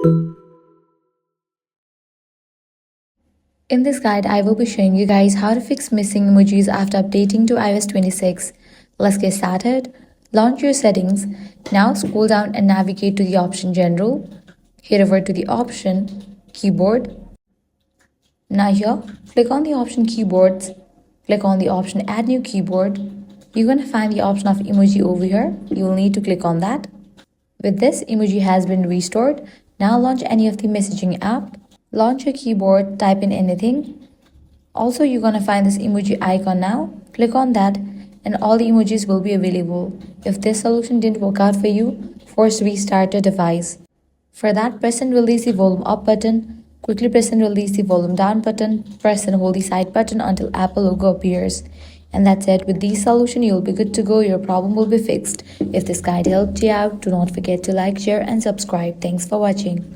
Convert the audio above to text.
In this guide, I will be showing you guys how to fix missing emojis after updating to iOS 26. Let's get started. Launch your settings. Now scroll down and navigate to the option General. Head over to the option Keyboard. Now here, click on the option Keyboards. Click on the option Add New Keyboard. You're going to find the option of emoji over here. You will need to click on that. With this, emoji has been restored. Now launch any of the messaging app. Launch your keyboard, type in anything. Also, you're gonna find this emoji icon now. Click on that and all the emojis will be available. If this solution didn't work out for you, force restart your device. For that, press and release the volume up button. Quickly press and release the volume down button. Press and hold the side button until Apple logo appears. And that's it. With this solution, you'll be good to go. Your problem will be fixed. If this guide helped you out, do not forget to like, share and subscribe. Thanks for watching.